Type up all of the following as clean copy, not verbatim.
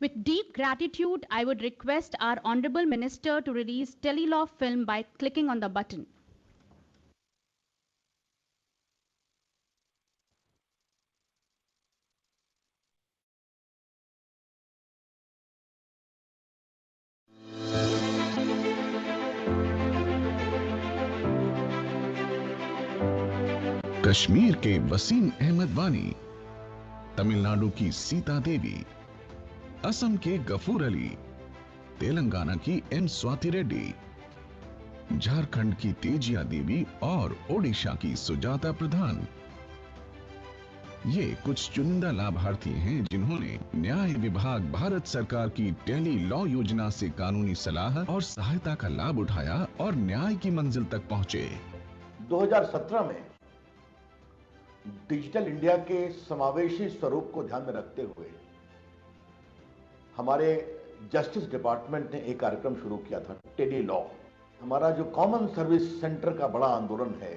With deep gratitude, I would request our Honorable Minister to release Telelaw film by clicking on the button. Kashmir के वसीम अहमद वानी, तमिलनाडु की सीता देवी, असम के गफूर अली, तेलंगाना की M Swati Reddy, Jharkhand की तेजिया देवी और ओडिशा की सुजाता प्रधान। ये कुछ चुनिंदा लाभार्थी हैं जिन्होंने न्याय विभाग भारत सरकार की टेली लॉ योजना से कानूनी सलाह और सहायता का लाभ उठाया और न्याय की मंजिल तक पहुंचे। 2017 में डिजिटल इंडिया के समावेशी स्वरूप को ध्यान में रखते हुए हमारे जस्टिस डिपार्टमेंट ने एक कार्यक्रम शुरू किया था, टेली लॉ। हमारा जो कॉमन सर्विस सेंटर का बड़ा आंदोलन है,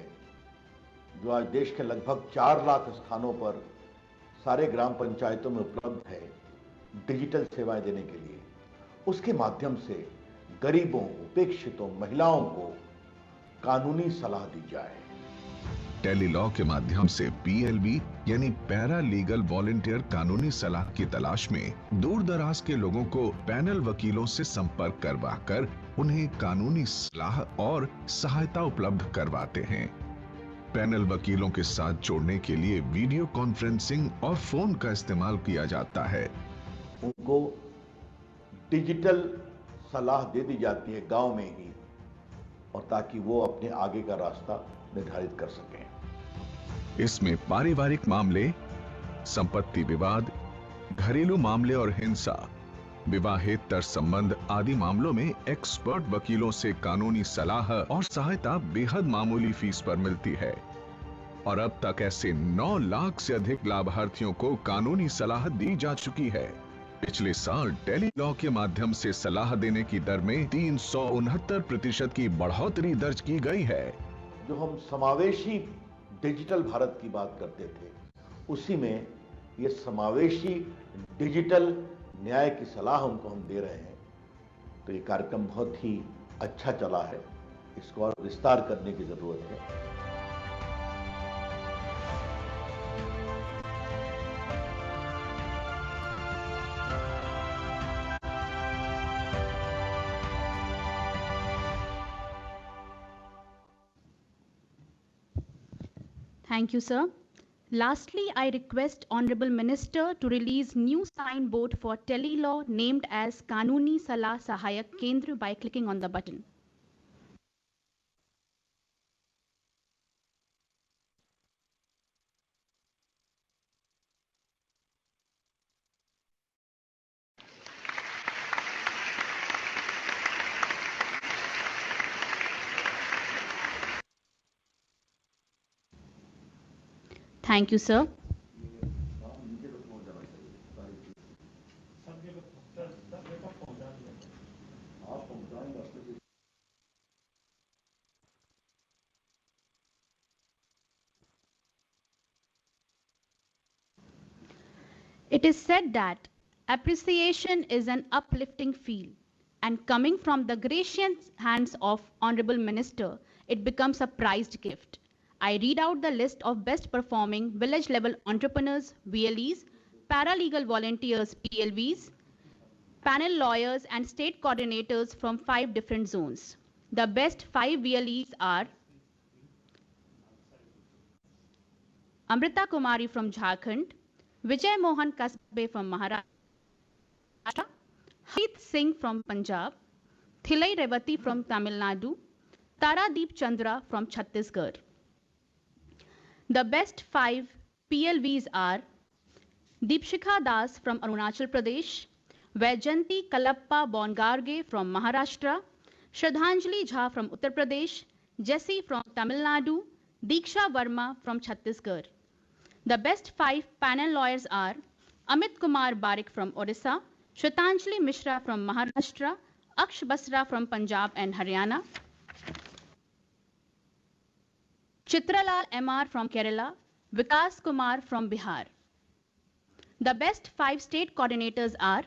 जो आज देश के लगभग 4 लाख स्थानों पर सारे ग्राम पंचायतों में उपलब्ध है डिजिटल सेवाएं देने के लिए, उसके माध्यम से गरीबों, उपेक्षितों, महिलाओं को कानूनी सलाह दी जाए। टेली लॉ के माध्यम से पीएलवी यानी पैरा लीगल वॉलंटियर कानूनी सलाह की तलाश में दूर दराज के लोगों को पैनल वकीलों से संपर्क करवाकर उन्हें कानूनी सलाह और सहायता उपलब्ध करवाते हैं। पैनल वकीलों के साथ जोड़ने के लिए वीडियो कॉन्फ्रेंसिंग और फोन का इस्तेमाल किया जाता है। उनको डिजिटल सलाह दे दी जाती है गांव में ही, और ताकि वो अपने आगे का रास्ता निर्धारित कर सकें। इसमें पारिवारिक मामले, संपत्ति विवाद, घरेलू मामले और हिंसा, विवाहेतर संबंध आदि मामलों में एक्सपर्ट वकीलों से कानूनी सलाह और सहायता बेहद मामूली फीस पर मिलती है। और अब तक ऐसे 9 लाख से अधिक लाभार्थियों को कानूनी सलाह दी जा चुकी है। पिछले साल टेली लॉ के माध्यम से सलाह देने की दर में 369% की बढ़ोतरी दर्ज की गई है। जो हम समावेशी डिजिटल भारत की बात करते थे, उसी में ये समावेशी डिजिटल न्याय की सलाह उनको हम दे रहे हैं। तो ये कार्यक्रम बहुत ही अच्छा चला है, इसको और विस्तार करने की जरूरत है। Thank you, sir. Lastly, I request Honorable Minister to release new signboard for Telelaw named as Kanuni Salah Sahayak Kendra by clicking on the button. Thank you, sir. It is said that appreciation is an uplifting feel, and coming from the gracious hands of Honorable Minister, it becomes a prized gift. I read out the list of best performing village level entrepreneurs, VLEs, paralegal volunteers, PLVs, panel lawyers and state coordinators from 5 different zones. The best 5 VLEs are Amrita Kumari from Jharkhand, Vijay Mohan Kasbe from Maharashtra, Harpreet Singh from Punjab, Thilai Revati from Tamil Nadu, Taradeep Chandra from Chhattisgarh. The best 5 PLVs are Deepshikha Das from Arunachal Pradesh, Vaijanti Kalappa Bongarge from Maharashtra, Shraddhanjali Jha from Uttar Pradesh, Jessie from Tamil Nadu, Diksha Verma from Chhattisgarh. The best 5 panel lawyers are Amit Kumar Barik from Odisha, Shraddhanjali Mishra from Maharashtra, Aksh Basra from Punjab and Haryana, Chitralal MR from Kerala, Vikas Kumar from Bihar. The best 5 state coordinators are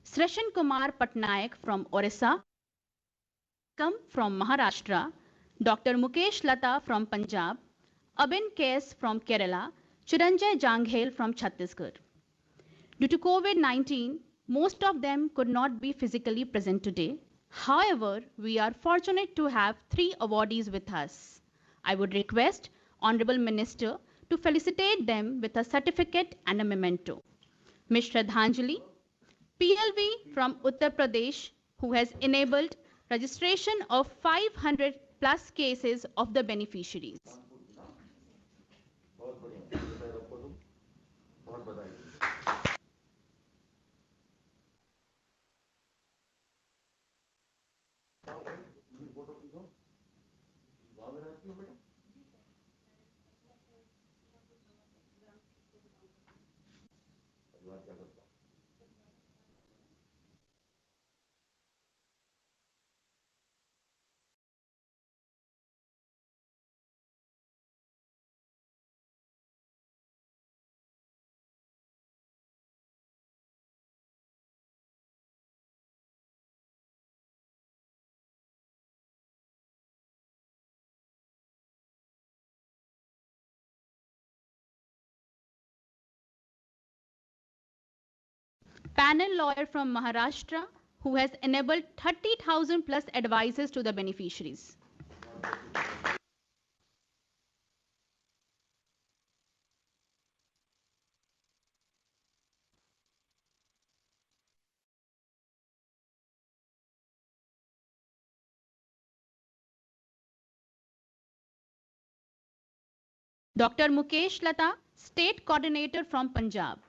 Sreshan Kumar Patnaik from Orissa, come from Maharashtra, Dr. Mukesh Lata from Punjab, Abin Kes from Kerala, Chiranjay Janghel from Chhattisgarh. Due to COVID-19, most of them could not be physically present today. However, we are fortunate to have 3 awardees with us. I would request Honorable Minister to felicitate them with a certificate and a memento. Ms. Shraddhanjali, PLV from Uttar Pradesh, who has enabled registration of 500 plus cases of the beneficiaries. Panel lawyer from Maharashtra, who has enabled 30,000 plus advices to the beneficiaries. Dr. Mukesh Lata, State Coordinator from Punjab.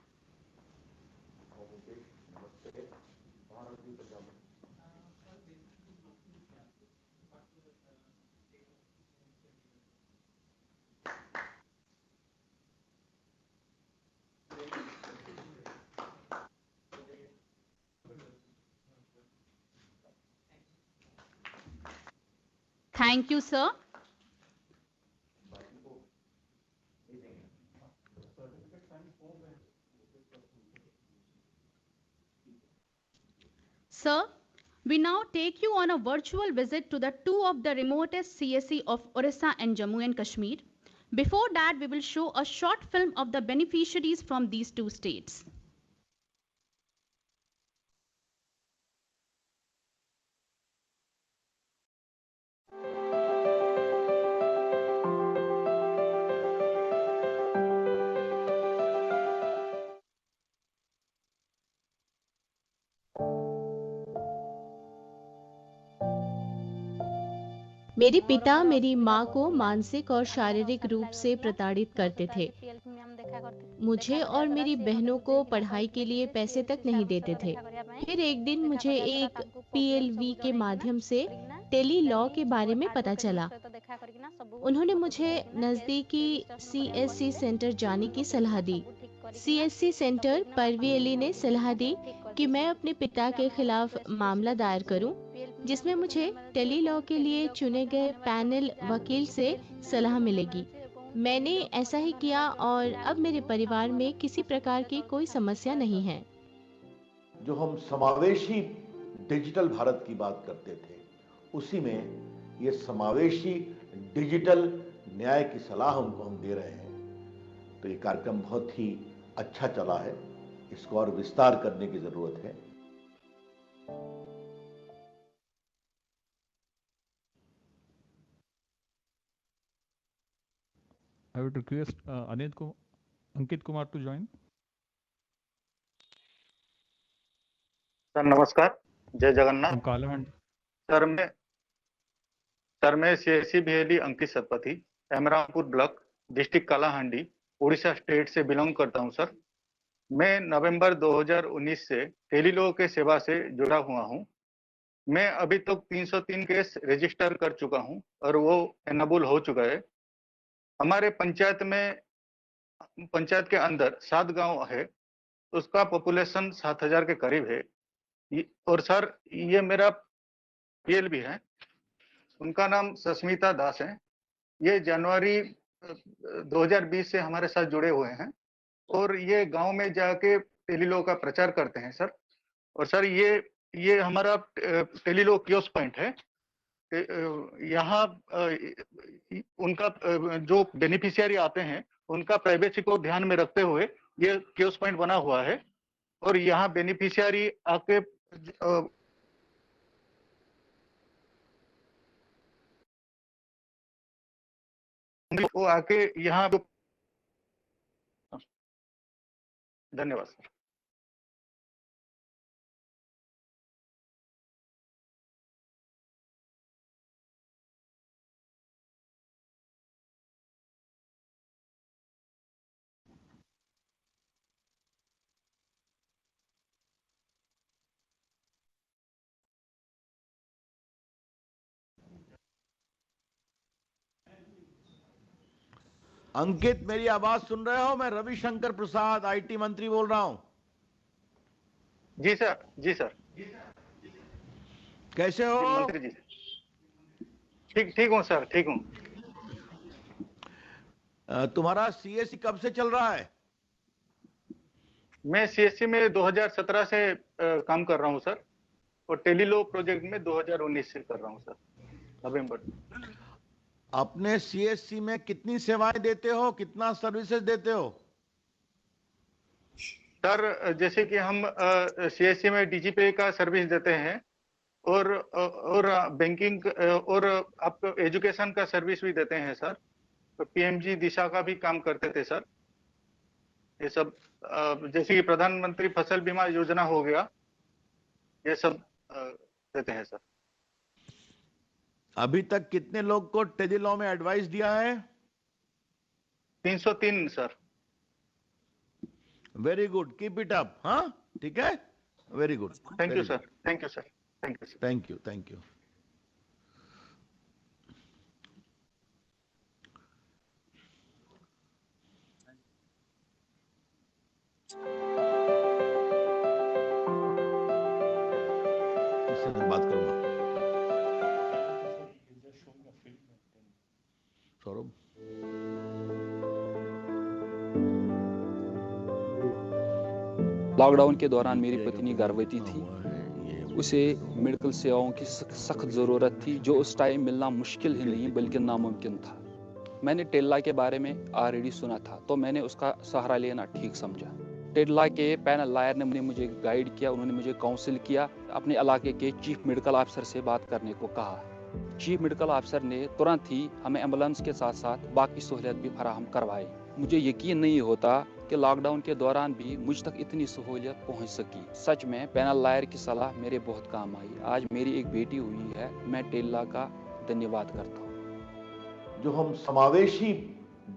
Thank you, sir. Sir, we now take you on a virtual visit to the 2 of the remotest CSE of Orissa and Jammu and Kashmir. Before that, we will show a short film of the beneficiaries from these 2 states. मेरे पिता मेरी माँ को मानसिक और शारीरिक रूप से प्रताड़ित करते थे। मुझे और मेरी बहनों को पढ़ाई के लिए पैसे तक नहीं देते थे। फिर एक दिन मुझे एक PLV के माध्यम से टेली लॉ के बारे में पता चला। उन्होंने मुझे नज़दीकी CSC सेंटर जाने की सलाह दी। CSC सेंटर परवी अली ने सलाह दी कि मैं अपने पिता के खिलाफ मामला दायर करूं, जिसमें मुझे टेली लॉ के लिए चुने गए पैनल वकील से सलाह मिलेगी। मैंने ऐसा ही किया और अब मेरे परिवार में किसी प्रकार की कोई समस्या नहीं है। जो हम समावेशी डिजिटल भारत की बात करते थे, उसी में ये समावेशी डिजिटल न्याय की सलाह उनको हम दे रहे हैं। तो ये कार्यक्रम बहुत ही अच्छा चला है, इसको और विस्तार करने की जरूरत है। I would request Ankit Kumar to join. Sir नमस्कार, जय जगन्नाथ। From Kalamand. सर मैं CSC भेली अंकित सतपथी, एमरामपुर block, district Kalahandi, Orissa state से बिलोंग करता हूं। सर मैं नवंबर 2019 से टेलीलॉ के सेवा से जुड़ा हुआ हूं। मैं अभी तक 303 केस रजिस्टर कर चुका हूं और वो एनेबल हो चुका है। हमारे पंचायत के अंदर 7 गांव है, उसका पॉपुलेशन 7000 के करीब है। और सर ये मेरा PLB है, उनका नाम सस्मिता दास है। ये जनवरी 2020 से हमारे साथ जुड़े हुए हैं और ये गांव में जाके टेलीलॉ का प्रचार करते हैं सर। और सर ये हमारा टेलीलॉ कियोस्क पॉइंट है। यहाँ उनका जो बेनिफिशियरी आते हैं उनका प्राइवेसी को ध्यान में रखते हुए ये कियोस्क पॉइंट बना हुआ है। और यहाँ बेनिफिशियरी आके वो आके यहाँ। धन्यवाद सर। अंकित, मेरी आवाज सुन रहे हो? मैं रविशंकर प्रसाद, आईटी मंत्री बोल रहा हूं। जी सर, जी सर। कैसे हो? मंत्री जी ठीक हूँ सर, ठीक हूँ। तुम्हारा सीएससी कब से चल रहा है? मैं सीएससी में 2017 से काम कर रहा हूँ सर, और टेलीलॉ प्रोजेक्ट में 2019 से कर रहा हूँ सर, नवंबर। अपने सीएससी में कितनी सेवाएं देते हो, कितना सर्विसेज देते हो? सर जैसे कि हम सीएससी में डीजीपे का सर्विस देते हैं, और बैंकिंग और आपको एजुकेशन का सर्विस भी देते हैं सर। तो पीएमजी दिशा का भी काम करते थे सर। ये सब जैसे कि प्रधानमंत्री फसल बीमा योजना हो गया, ये सब देते हैं सर। अभी तक कितने लोग को टेलीलॉ में एडवाइस दिया है? 303 sir. Very good, keep it up. हाँ, ठीक है, very good. Thank you sir, thank you sir, thank you sir, thank you, thank you. बात करूंगा सौरभ। लॉकडाउन के दौरान मेरी पत्नी गर्भवती थी। उसे मेडिकल सेवाओं की सख्त ज़रूरत थी, जो उस टाइम मिलना मुश्किल ही नहीं बल्कि नामुमकिन था। मैंने टेल्ला के बारे में ऑलरेडी सुना था, तो मैंने उसका सहारा लेना ठीक समझा। टेल्ला के पैनल लॉयर ने मुझे गाइड किया, उन्होंने मुझे काउंसिल किया, अपने इलाके के चीफ मेडिकल ऑफिसर से बात करने को कहा। चीफ मेडिकल ऑफिसर ने तुरंत ही हमें एम्बुलेंस के साथ साथ बाकी सहूलियत भी फराहम करवाई। मुझे यकीन नहीं होता कि लॉकडाउन के दौरान भी मुझ तक इतनी सहूलियत पहुंच सकी। सच में पैनल लॉयर की सलाह मेरे बहुत काम आई। आज मेरी एक बेटी हुई है, मैं टेल्ला का धन्यवाद करता हूँ। जो हम समावेशी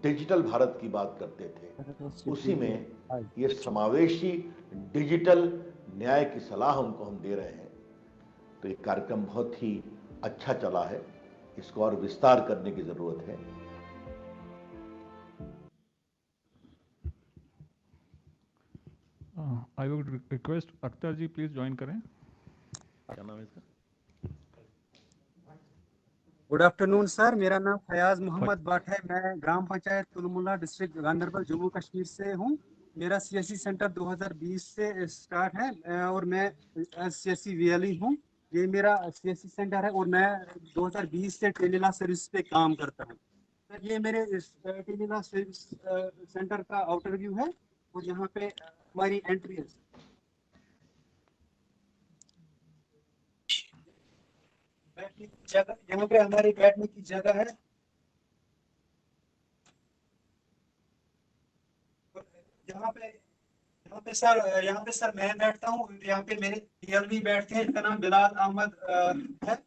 डिजिटल भारत की बात करते थे, उसी में ये समावेशी डिजिटल न्याय की सलाह उनको हम दे रहे हैं। तो ये कार्यक्रम बहुत ही अच्छा चला है, इसको और विस्तार करने की जरूरत है। I would request Akhtar ji please join करें। क्या नाम है इसका? गुड आफ्टरनून सर, मेरा नाम फयाज मोहम्मद भट्ट है। मैं ग्राम पंचायत तुलमुला, डिस्ट्रिक्ट गांधरबल, जम्मू कश्मीर से हूँ। मेरा सीएससी सेंटर 2020 से स्टार्ट है, और मैं सीएससी वीएलई हूँ। ये मेरा सीएससी सेंटर है, और मैं 2020 से टेलीलॉ सर्विस पे काम करता हूँ। सर ये मेरे टेलीलॉ सर्विस सेंटर का आउटर व्यू है, और यहाँ पे हमारी एंट्री है। बैठने की जगह, यहाँ पे हमारी बैठने की जगह है। यहाँ पे सर मैं बैठता हूँ। यहाँ पे मेरे पीएलवी बैठते हैं, इनका नाम बिलाल अहमद है।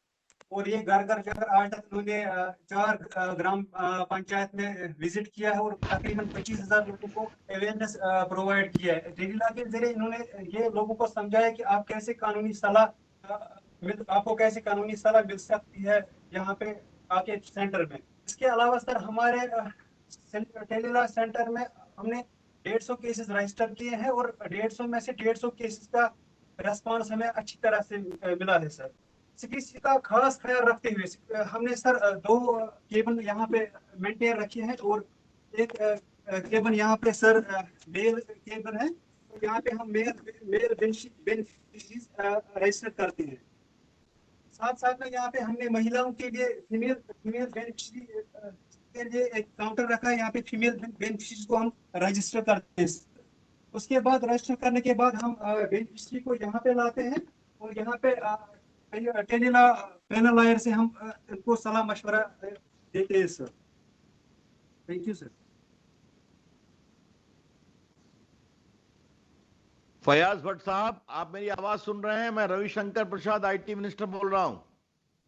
और ये घर घर जाकर आज तक उन्होंने 4 ग्राम पंचायत में विजिट किया है, और तकरीबन 25,000 लोगों को अवेयरनेस प्रोवाइड किया है। टेलीलॉ के जरिए इन्होंने ये लोगों को समझाया कि आप कैसे कानूनी सलाह आपको कैसे कानूनी सलाह मिल सकती है यहाँ पे आके सेंटर में। इसके अलावा सर हमारे टेलीलॉ सेंटर में हमने 150 केसेस रजिस्टर किए हैं, और 150 में से 150 केसेस का रेस्पॉन्स हमें अच्छी तरह से मिला है सर। इसी का खास ख्याल रखते हुए हमने सर 2 केबल यहाँ पे मेंटेन रखे हैं, और एक केबल यहाँ पे सर बेल केबल है, यहाँ पे हम मेल बेनिफिशरीज रजिस्टर करते हैं। साथ साथ में यहाँ पे हमने महिलाओं के लिए फीमेल बेनिफिशरी के लिए एक काउंटर रखा है। यहाँ पे फीमेल बेनिफिशरीज को हम रजिस्टर करते हैं। उसके बाद रजिस्टर करने के बाद हम बेनिफिशरी को यहाँ पे लाते हैं और यहाँ पे टेलीला पैनल लॉयर से हम इनको सलाह मशवरा देते हैं sir. Thank you sir. Fayaz Bhat साहब, आप मेरी आवाज सुन रहे हैं? मैं रविशंकर प्रसाद आईटी मिनिस्टर बोल रहा हूं।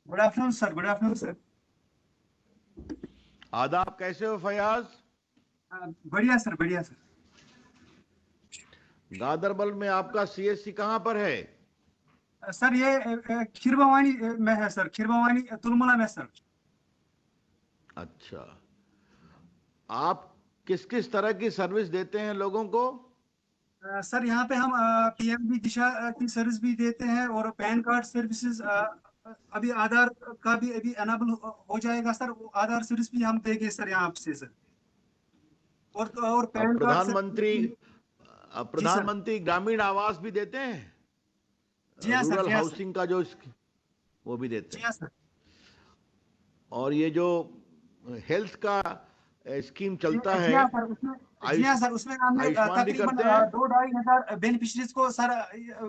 Good afternoon sir. Good afternoon sir. आदाब, कैसे हो फयाज? बढ़िया सर, बढ़िया सर। गादरबल में आपका सीएससी कहां पर है? सर ये खीरभवानी में है सर, खीरभवानी तुलमुला में सर। अच्छा, आप किस किस तरह की सर्विस देते हैं लोगों को? सर यहाँ पे हम पीएमबी दिशा की सर्विस भी देते हैं और पैन कार्ड सर्विसेज, अभी आधार का भी अभी एनेबल हो जाएगा सर, वो आधार सर्विस भी हम देंगे सर यहाँ से सर। और पैन प्रधानमंत्री ग्रामीण आवास भी देते हैं? जी हाँ सर, रूरल हाउसिंग का जो वो भी देते हैं? सर। और ये जो हेल्थ का स्कीम चलता है, जी हाँ सर, उसमें हमने तकरीबन 2-2.5 हजार बेनिफिशरीज को सर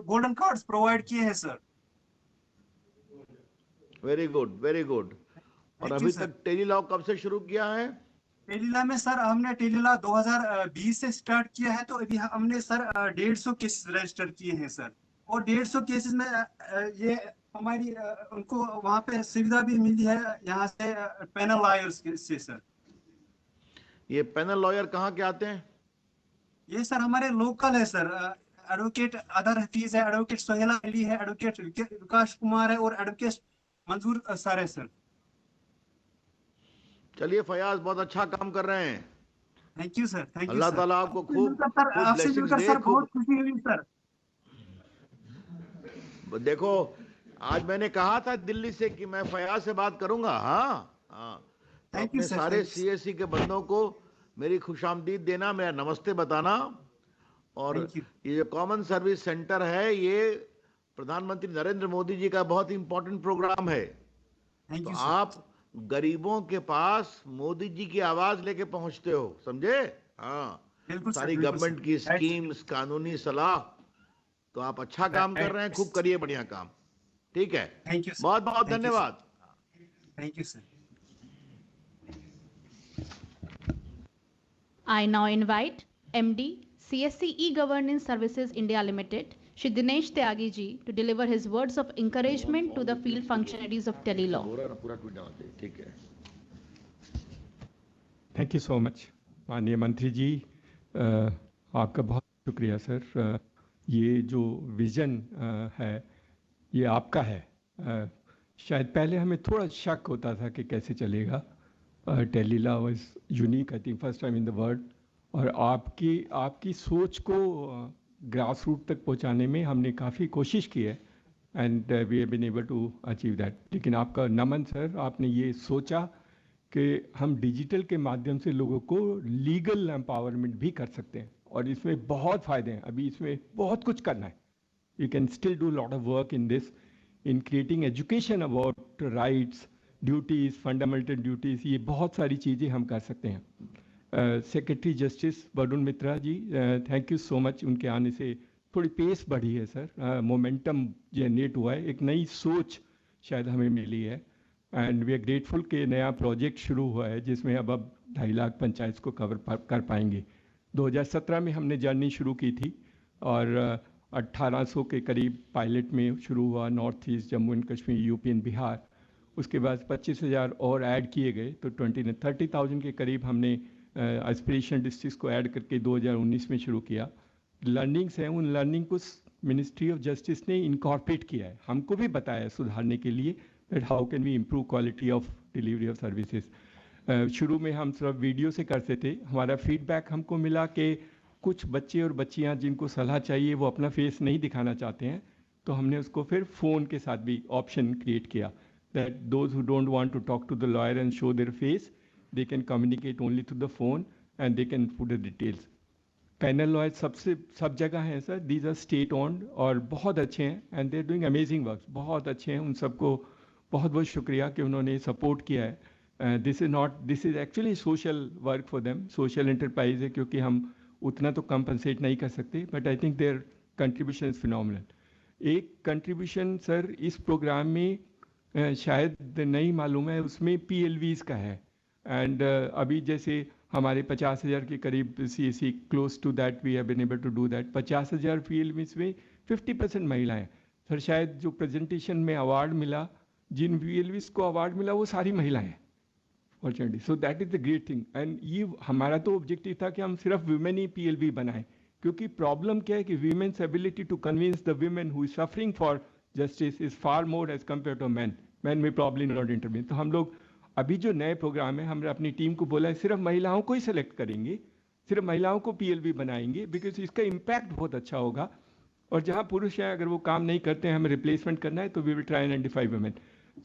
गोल्डन कार्ड्स प्रोवाइड किए हैं sir. Very good, very good. और अभी तक टेलीलॉ कब से शुरू किया है? टेलीलॉ में सर हमने टेलीलॉ 2020 से स्टार्ट किया है, तो अभी हमने सर 150 केसेस रजिस्टर किए हैं सर। और 150 केसेस में ये हमारी उनको वहाँ पे सुविधा भी मिली है यहाँ से पैनल लॉयर्स से सर। ये पैनल लॉयर कहाँ के आते हैं? ये सर हमारे लोकल है सर। एडवोकेट अदर हफीज है, एडवोकेट सोहेला अली है, एडवोकेट विकास कुमार है और एडवोकेट मंजूर सर है सर। चलिए फयाज, बहुत अच्छा काम कर रहे हैं। Thank you sir, thank you. Allah ताला आपको खूब आपसे मिलकर सर बहुत खुशी हुई सर। देखो, आज मैंने कहा था दिल्ली से कि मैं फयाज से बात करूंगा। हाँ हाँ, थैंक यू सर। सारे सीएससी के बंदों को मेरी खुशामदीद देना, मेरा नमस्ते बताना। और ये जो कॉमन सर्विस सेंटर है, ये प्रधानमंत्री नरेंद्र मोदी जी का बहुत इंपॉर्टेंट प्रोग्राम है। तो आप गरीबों के पास मोदी जी की आवाज लेके पहुंचते हो, समझे? हाँ, सारी गवर्नमेंट की स्कीम्स, कानूनी सलाह। तो आप अच्छा काम कर रहे हैं, खूब करिए, बढ़िया काम। ठीक है, थैंक यू, बहुत बहुत धन्यवाद। Thank you sir. I now invite MD, CSC E-Governance Services India Limited, Shri Dinesh Tyagi ji, to deliver his words of encouragement to the field functionaries of Telilaw. ठीक है। थैंक यू सो मच माननीय मंत्री जी, आपका बहुत शुक्रिया sir. ये जो vision है ये आपका है। शायद पहले हमें थोड़ा शक होता था कि कैसे चलेगा। Tele-Law was unique, I think first time in the world. और आपकी सोच को ग्रास रूट तक पहुंचाने में हमने काफ़ी कोशिश की है and we have been able to achieve that. लेकिन आपका नमन सर, आपने ये सोचा कि हम डिजिटल के माध्यम से लोगों को लीगल एम्पावरमेंट भी कर सकते हैं और इसमें बहुत फ़ायदे हैं। अभी इसमें बहुत कुछ करना है। You can still do lot of work in this, in creating education about rights, duties, fundamental duties, ये बहुत सारी चीज़ें हम कर सकते हैं। Secretary justice Varun Mitra ji, thank you so much. उनके आने से थोड़ी पेस बढ़ी है सर, मोमेंटम जनरेट हुआ है, एक नई सोच शायद हमें मिली है एंड वी आर ग्रेटफुल कि नया प्रोजेक्ट शुरू हुआ है जिसमें अब 2.5 लाख पंचायत को कवर कर पाएंगे। 2017 में हमने जर्नी शुरू की थी और 1800 के करीब पायलट में शुरू हुआ, north east, Jammu and Kashmir, UP and Bihar. उसके बाद 25,000 और ऐड किए गए तो 30,000 के करीब हमने एस्पिरेशन डिस्ट्रिक्ट्स को ऐड करके 2019 में शुरू किया। लर्निंग्स हैं, उन लर्निंग को मिनिस्ट्री ऑफ जस्टिस ने इनकॉर्पोरेट किया है, हमको भी बताया सुधारने के लिए that how can we improve quality of delivery of services. शुरू में हम सिर्फ वीडियो से करते थे। हमारा फीडबैक हमको मिला कि कुछ बच्चे और बच्चियां जिनको सलाह चाहिए वो अपना फेस नहीं दिखाना चाहते हैं, तो हमने उसको फिर फ़ोन के साथ भी ऑप्शन क्रिएट किया that those who don't want to talk to the lawyer and show their face, they can communicate only to the phone and they can put the details. Panel lawyer सब जगह हैं सर, these are state owned और बहुत अच्छे हैं and they are doing amazing work, बहुत अच्छे हैं। उन सबको बहुत बहुत शुक्रिया कि उन्होंने सपोर्ट किया है। This is actually social work for them, social enterprise है, क्योंकि हम उतना तो कंपनसेट नहीं कर सकते, but I think there contribution is phenomenal. एक कंट्रीब्यूशन सर इस प्रोग्राम में शायद नहीं मालूम है, उसमें PLVs का है। एंड अभी जैसे हमारे 50,000 के करीब CSC, close to that we have been able to do that. 50,000 PLVs में 50% महिलाएं सर। शायद जो प्रेजेंटेशन में अवार्ड मिला, जिन PLVs को अवार्ड मिला वो सारी महिलाएं हैं fortunately. So that is the great thing. And ये हमारा तो ऑब्जेक्टिव था कि हम सिर्फ वीमेन ही PLV बनाएं, क्योंकि प्रॉब्लम क्या है कि women's ability to convince the women who is suffering for justice is far more as compare to man में प्रॉब्लम नॉट इंटरवीन। तो हम लोग अभी जो नए प्रोग्राम है, हमने अपनी टीम को बोला है सिर्फ महिलाओं को ही सिलेक्ट करेंगे, सिर्फ महिलाओं को PLV बनाएंगे, बिकॉज इसका इम्पैक्ट बहुत अच्छा होगा। और जहाँ पुरुष हैं अगर वो काम नहीं करते हैं, हमें रिप्लेसमेंट करना है, तो we will try and identify women.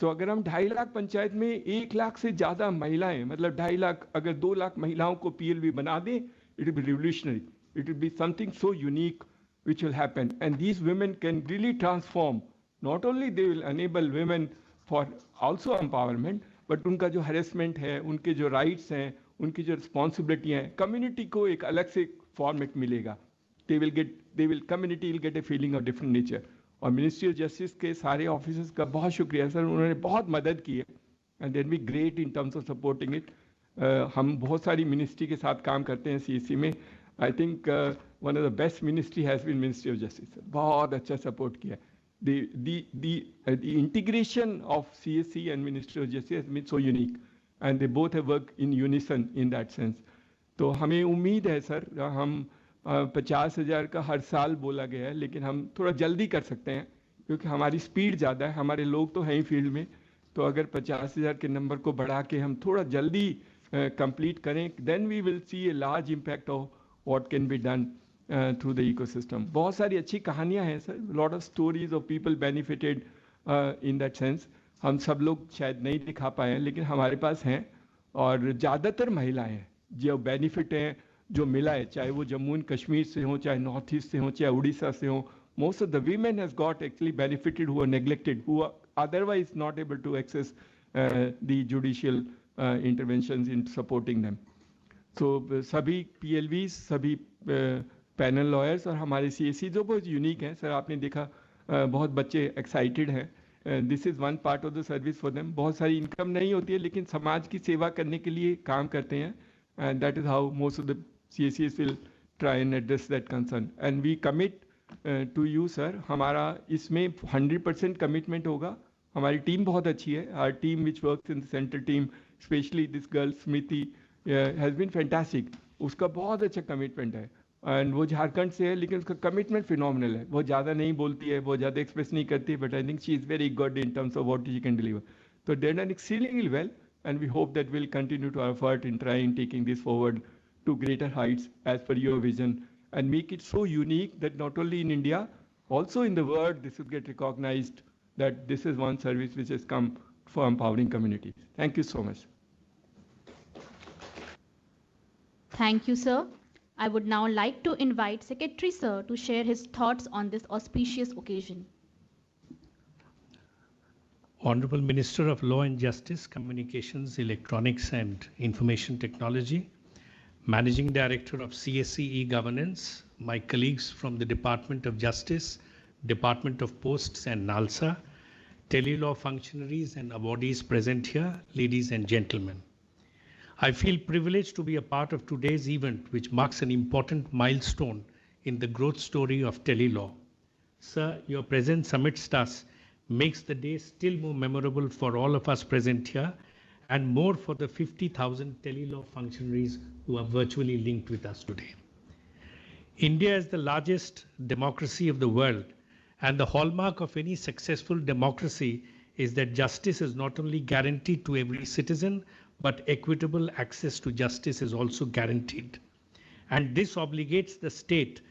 तो अगर हम 2.5 लाख पंचायत में 1 लाख से ज़्यादा महिलाएं, मतलब 2.5 लाख, अगर 2 लाख महिलाओं को PLV बना दें, it will be revolutionary, it will be something so unique which will happen, and these women can really transform. Not only they will enable women for also empowerment, but उनका जो harassment है, उनके जो rights हैं, उनकी जो responsibility हैं, community को एक अलग से format मिलेगा। Community will get a feeling of different nature. और Ministry of Justice के सारे officers का बहुत शुक्रिया सर, उन्होंने बहुत मदद की है, and they'll be great in terms of supporting it. हम बहुत सारी मिनिस्ट्री के साथ काम करते हैं CSC में। I think one of the best ministry has been ministry of justice. बहुत अच्छा सपोर्ट किया। The integration of CSC and Ministry of Justice has been so unique, and they both have worked in unison in that sense. तो हमें उम्मीद है sir, हम 50,000 का हर साल बोला गया है, लेकिन हम थोड़ा जल्दी कर सकते हैं क्योंकि हमारी स्पीड ज़्यादा है, हमारे लोग तो हैं ही फील्ड में। तो अगर 50,000 के नंबर को बढ़ा के हम थोड़ा जल्दी कंप्लीट करें, then we will see a large impact of what can be done through the ecosystem. बहुत सारी अच्छी कहानियाँ हैं sir, lot of stories of people benefited in that sense. हम सब लोग शायद नहीं दिखा पाए हैं, लेकिन हमारे पास हैं, और ज़्यादातर महिलाएं हैं जो बेनिफिट हैं, जो मिला है, चाहे वो जम्मू एंड कश्मीर से हो, चाहे नॉर्थ ईस्ट से हो, चाहे उड़ीसा से हो। Most of the women has got actually benefited who are neglected, who are otherwise not able to access the judicial interventions in supporting them. तो सभी PLVs, सभी पैनल लॉयर्स और हमारे CSC जो बहुत यूनिक हैं सर, आपने देखा बहुत बच्चे एक्साइटेड हैं। This is one part of the service for them. बहुत सारी इनकम नहीं होती है, लेकिन समाज की सेवा करने के लिए काम करते हैं, and that is how most of the CSCs will try and address that concern, and we commit to you sir. हमारा इसमें 100% कमिटमेंट होगा। हमारी टीम बहुत अच्छी है, our team which works in the central team, specially this girl Smriti has been fantastic. उसका बहुत अच्छा कमिटमेंट है, एंड वो झारखंड से है, लेकिन उसका कमिटमेंट फिनोमिनल है। वो ज़्यादा नहीं बोलती है, वो ज़्यादा एक्सप्रेस नहीं करती, but I think she is very good in terms of what she can deliver. तो they done exceedingly well, and we hope that will continue to effort in trying taking this forward to greater heights as per your vision, and make it so unique that not only in India, also in the world, this will get recognized that this is one service which has come for empowering communities. Thank you so much. Thank you, sir. I would now like to invite Secretary Sir to share his thoughts on this auspicious occasion. Honorable Minister of Law and Justice, Communications, Electronics and Information Technology, Managing Director of CSC E-Governance, my colleagues from the Department of Justice, Department of Posts and NALSA, telelaw functionaries and awardees present here, ladies and gentlemen. I feel privileged to be a part of today's event, which marks an important milestone in the growth story of telelaw. Sir, your presence amidst us makes the day still more memorable for all of us present here, and more for the 50,000 telelaw functionaries who are virtually linked with us today. India is the largest democracy of the world, and the hallmark of any successful democracy is that justice is not only guaranteed to every citizen, but equitable access to justice is also guaranteed. And this obligates the state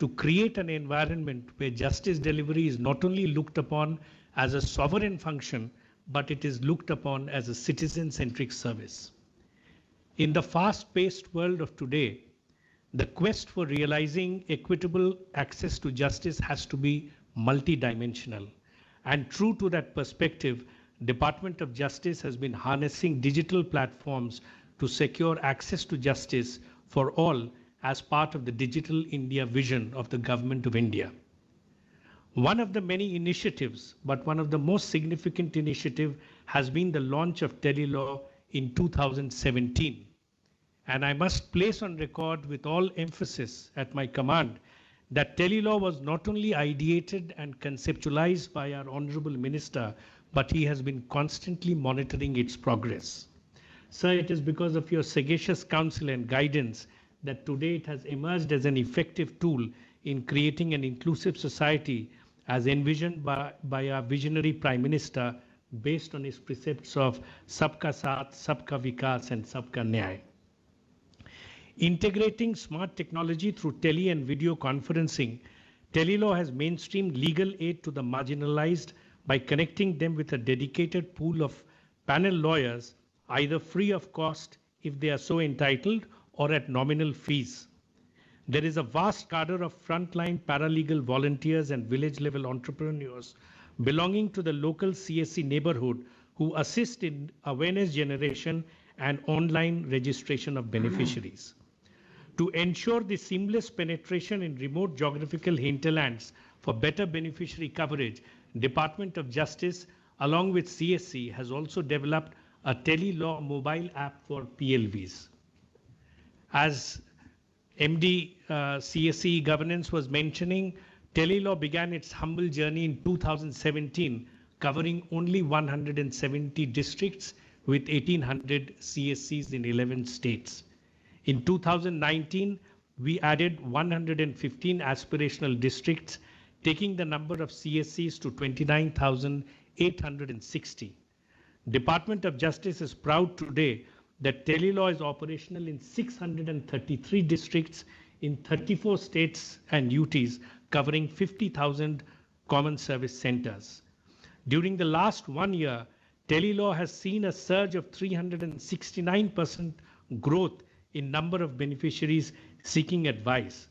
to create an environment where justice delivery is not only looked upon as a sovereign function, but it is looked upon as a citizen-centric service. In the fast-paced world of today, The quest for realizing equitable access to justice has to be multidimensional. And true to that perspective, Department of Justice has been harnessing digital platforms to secure access to justice for all as part of the Digital India vision of the Government of India. One of the many initiatives, but one of the most significant initiative has been the launch of TeleLaw in 2017. And I must place on record with all emphasis at my command that TeleLaw was not only ideated and conceptualized by our Honorable Minister, but he has been constantly monitoring its progress. Sir, it is because of your sagacious counsel and guidance that today it has emerged as an effective tool in creating an inclusive society as envisioned by our visionary Prime Minister based on his precepts of Sabka Saath, Sabka Vikas and Sabka Nyay. Integrating smart technology through tele and video conferencing, TeleLaw has mainstreamed legal aid to the marginalized by connecting them with a dedicated pool of panel lawyers, either free of cost if they are so entitled or at nominal fees. There is a vast cadre of frontline paralegal volunteers and village-level entrepreneurs belonging to the local CSC neighborhood who assist in awareness generation and online registration of beneficiaries. To ensure the seamless penetration in remote geographical hinterlands for better beneficiary coverage, Department of Justice, along with CSC, has also developed a TeleLaw mobile app for PLVs. As MD CSC Governance was mentioning, TeleLaw began its humble journey in 2017, covering only 170 districts with 1,800 CSCs in 11 states. In 2019, we added 115 aspirational districts, taking the number of CSCs to 29,860. Department of Justice is proud today that TeleLaw is operational in 633 districts in 34 states and UTs, covering 50,000 common service centers. During the last 1 year, TeleLaw has seen a surge of 369% growth in number of beneficiaries seeking advice.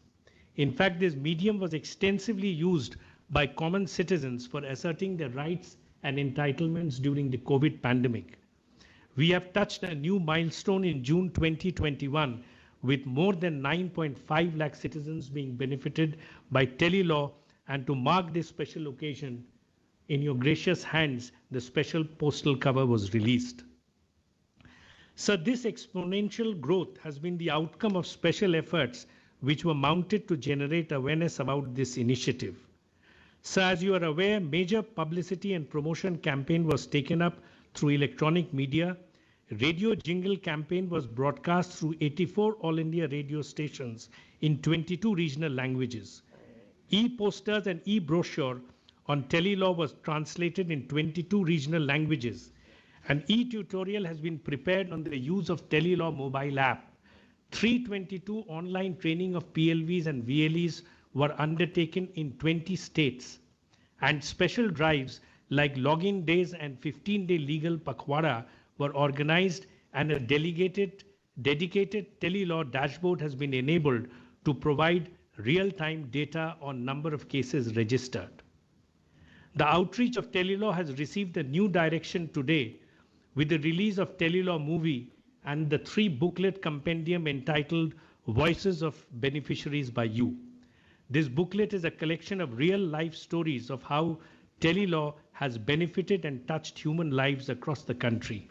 In fact, this medium was extensively used by common citizens for asserting their rights and entitlements during the COVID pandemic. We have touched a new milestone in June 2021 with more than 9.5 lakh citizens being benefited by TeleLaw, and to mark this special occasion, in your gracious hands, the special postal cover was released. So this exponential growth has been the outcome of special efforts which were mounted to generate awareness about this initiative. So as you are aware, major publicity and promotion campaign was taken up through electronic media. Radio jingle campaign was broadcast through 84 All India radio stations in 22 regional languages. E-posters and e-brochure on TeleLaw was translated in 22 regional languages. An e-tutorial has been prepared on the use of TeleLaw mobile app. 322 online training of PLVs and VLEs were undertaken in 20 states. And special drives like login days and 15-day legal pakhwada were organized, and a dedicated TeleLaw dashboard has been enabled to provide real-time data on number of cases registered. The outreach of TeleLaw has received a new direction today with the release of TeleLaw movie and the 3-booklet compendium entitled Voices of Beneficiaries by You. This booklet is a collection of real-life stories of how TeleLaw has benefited and touched human lives across the country.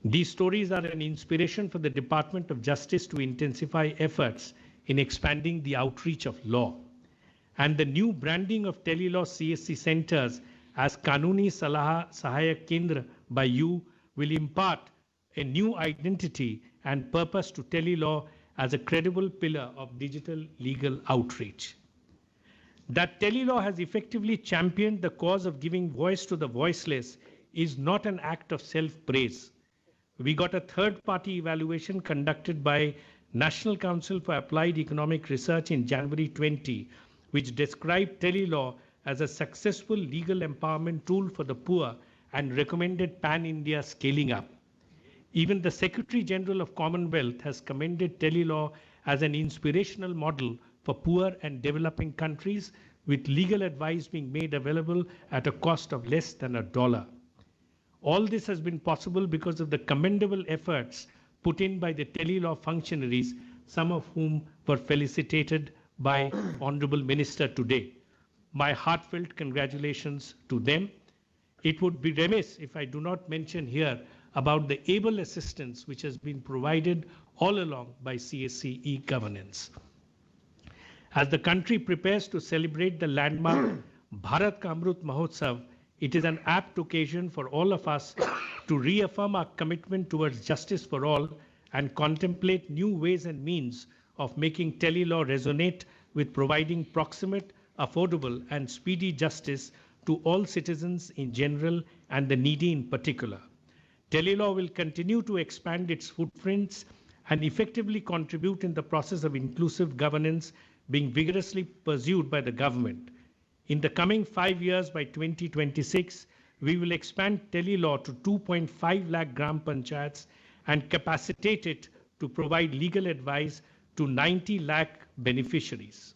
These stories are an inspiration for the Department of Justice to intensify efforts in expanding the outreach of law. And the new branding of TeleLaw CSC centers as Kanuni Sahayak Kendra by You will impart a new identity and purpose to TeleLaw as a credible pillar of digital legal outreach. That TeleLaw has effectively championed the cause of giving voice to the voiceless is not an act of self-praise. We got a third-party evaluation conducted by National Council for Applied Economic Research in January 20, which described TeleLaw as a successful legal empowerment tool for the poor and recommended pan-India scaling up. Even the Secretary General of Commonwealth has commended TeleLaw as an inspirational model for poor and developing countries, with legal advice being made available at a cost of less than $1. All this has been possible because of the commendable efforts put in by the Telelaw functionaries, some of whom were felicitated by Honorable Minister today. My heartfelt congratulations to them. It would be remiss if I do not mention here about the able assistance which has been provided all along by CSC e-governance. As the country prepares to celebrate the landmark Bharat Ka Amrut Mahotsav, it is an apt occasion for all of us to reaffirm our commitment towards justice for all and contemplate new ways and means of making Telelaw resonate with providing proximate, affordable and speedy justice to all citizens in general and the needy in particular. Telelaw will continue to expand its footprints and effectively contribute in the process of inclusive governance being vigorously pursued by the government. In the coming 5 years, by 2026, we will expand Telelaw to 2.5 lakh Gram Panchayats and capacitate it to provide legal advice to 90 lakh beneficiaries.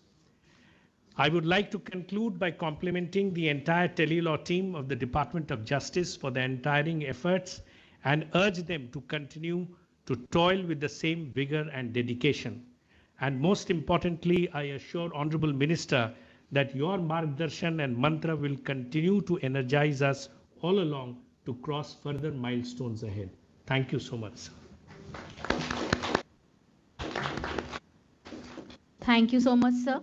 I would like to conclude by complimenting the entire Telelaw team of the Department of Justice for their untiring efforts and urge them to continue to toil with the same vigor and dedication. And most importantly, I assure Honorable Minister that your Margdarshan and mantra will continue to energize us all along to cross further milestones ahead. Thank you so much, sir. Thank you so much, sir.